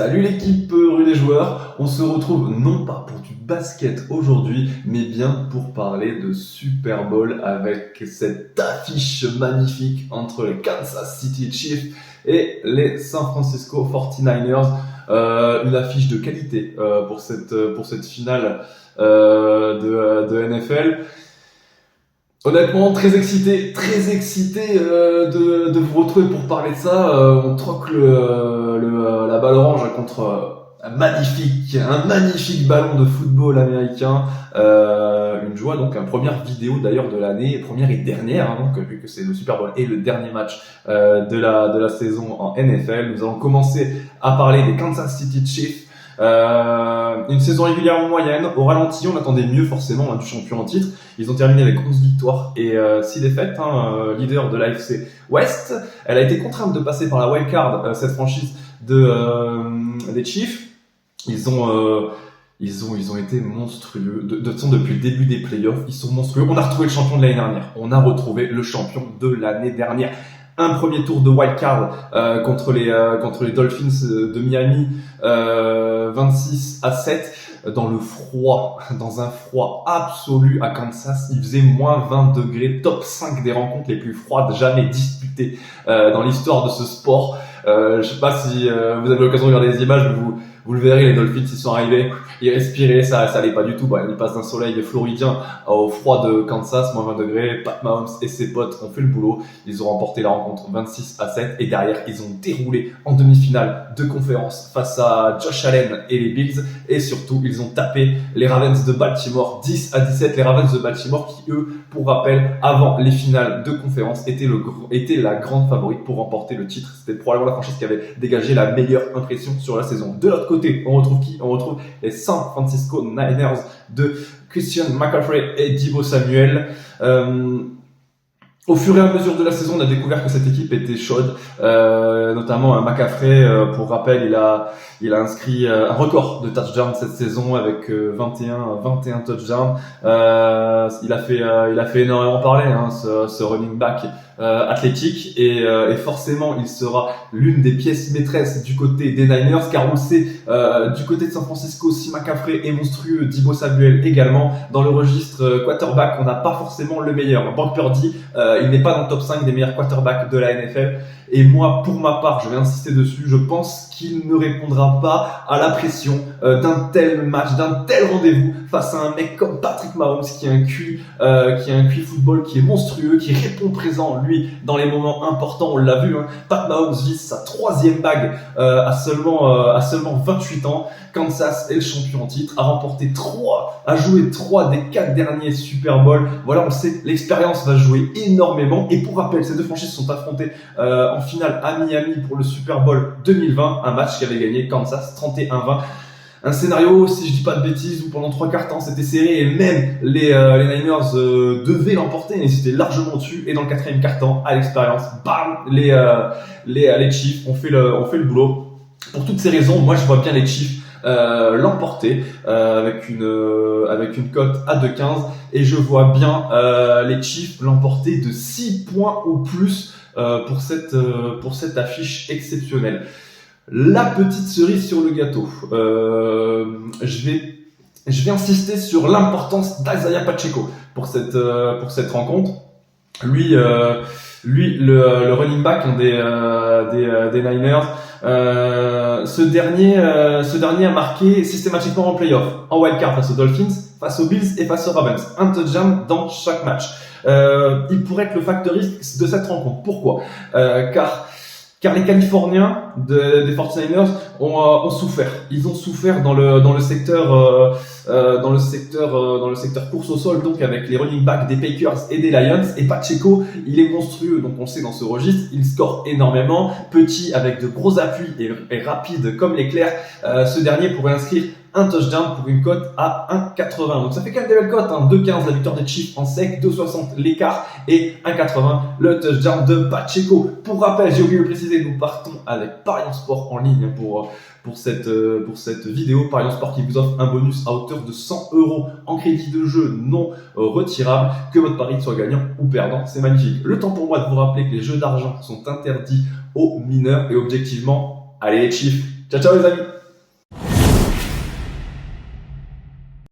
Salut l'équipe rue des joueurs, on se retrouve non pas pour du basket aujourd'hui, mais bien pour parler de Super Bowl avec cette affiche magnifique entre les Kansas City Chiefs et les San Francisco 49ers. Une affiche de qualité pour cette finale de NFL. Honnêtement, très excité de vous retrouver pour parler de ça. On troque la balle orange contre un magnifique ballon de football américain. Une joie, donc, une première vidéo d'ailleurs de l'année, première et dernière, donc, vu que c'est le Super Bowl et le dernier match de la saison en NFL. Nous allons commencer à parler des Kansas City Chiefs. Une saison régulière moyenne, au ralenti, on attendait mieux forcément du champion en titre. Ils ont terminé avec 11 victoires et 6 défaites, leader de l'AFC West. Elle a été contrainte de passer par la wildcard, cette franchise des Chiefs. Ils ont été monstrueux. De toute façon, depuis le début des playoffs, ils sont monstrueux. On a retrouvé le champion de l'année dernière. On a retrouvé le champion de l'année dernière. Un premier tour de wildcard contre les Dolphins de Miami, 26-7 dans le froid, dans un froid absolu à Kansas. Il faisait moins 20 degrés, top 5 des rencontres les plus froides jamais disputées dans l'histoire de ce sport. Je sais pas si vous avez l'occasion de regarder les images, mais vous le verrez, les Dolphins, ils sont arrivés, ils respiraient, ça allait pas du tout. Ils passent d'un soleil floridien au froid de Kansas, moins 20 degrés. Pat Mahomes et ses potes ont fait le boulot. Ils ont remporté la rencontre 26-7 et derrière, ils ont déroulé en demi-finale de conférence face à Josh Allen et les Bills. Et surtout, ils ont tapé les Ravens de Baltimore 10-17. Les Ravens de Baltimore qui, eux, pour rappel, avant les finales de conférence, étaient la grande favorite pour remporter le titre. C'était probablement la franchise qui avait dégagé la meilleure impression sur la saison. De l'autre côté, on retrouve qui? On retrouve les San Francisco Niners de Christian McCaffrey et Deebo Samuel. Au fur et à mesure de la saison, on a découvert que cette équipe était chaude, notamment McCaffrey. Pour rappel, il a inscrit un record de touchdowns cette saison avec 21 touchdowns. Il a fait énormément parler, ce running back athlétique, et forcément il sera l'une des pièces maîtresses du côté des Niners, car on le sait, du côté de San Francisco, si McCaffrey est monstrueux, Deebo Samuel également. Dans le registre quarterback, on n'a pas forcément le meilleur. Brock Purdy, il n'est pas dans le top 5 des meilleurs quarterbacks de la NFL. Et moi, pour ma part, je vais insister dessus, je pense qu'il ne répondra pas à la pression d'un tel match, d'un tel rendez-vous face à un mec comme Patrick Mahomes qui a un QI football qui est monstrueux, qui répond présent, lui, dans les moments importants. On l'a vu, Pat Mahomes vise sa 3e bague à seulement 28 ans. Kansas est le champion en titre, a joué 3 des 4 derniers Super Bowl. Voilà, on sait, l'expérience va jouer énormément. Et pour rappel, ces deux franchises sont affrontées en finale à Miami pour le Super Bowl 2020, un match qu'avait gagné Kansas 31-20. Un scénario, si je dis pas de bêtises, où pendant 3 quarts temps c'était serré et même les Niners devaient l'emporter, mais c'était largement dessus. Et dans le 4e quart temps, à l'expérience, bam, les Chiefs ont fait le boulot. Pour toutes ces raisons, moi je vois bien les Chiefs l'emporter avec une cote à 2,15, et je vois bien les Chiefs l'emporter de 6 points ou plus pour cette affiche exceptionnelle. La petite cerise sur le gâteau, je vais insister sur l'importance d'Isaiah Pacheco pour cette rencontre. Lui, le running back des Niners. Ce dernier a marqué systématiquement en playoff, en wildcard face aux Dolphins, face aux Bills et face aux Ravens. Un touchdown dans chaque match. Il pourrait être le facteur risque de cette rencontre. Pourquoi? Car les Californiens des 49ers ont souffert. Ils ont souffert dans le secteur course au sol, donc avec les running backs des Packers et des Lions. Et Pacheco, il est monstrueux, donc on le sait dans ce registre, il score énormément, petit avec de gros appuis et rapide comme l'éclair. Ce dernier pourrait inscrire un touchdown pour une cote à 1,80. Donc ça fait quand même des belles cotes, 2,15 la victoire des Chiefs en sec, 2,60 l'écart et 1,80 le touchdown de Pacheco. Pour rappel, j'ai oublié de le préciser, nous partons avec Parions Sport en ligne pour cette vidéo. Parions Sport qui vous offre un bonus à hauteur de 100 € en crédit de jeu non retirable, que votre pari soit gagnant ou perdant, c'est magnifique. Le temps pour moi de vous rappeler que les jeux d'argent sont interdits aux mineurs, et objectivement, allez les Chiefs, Ciao, ciao les amis.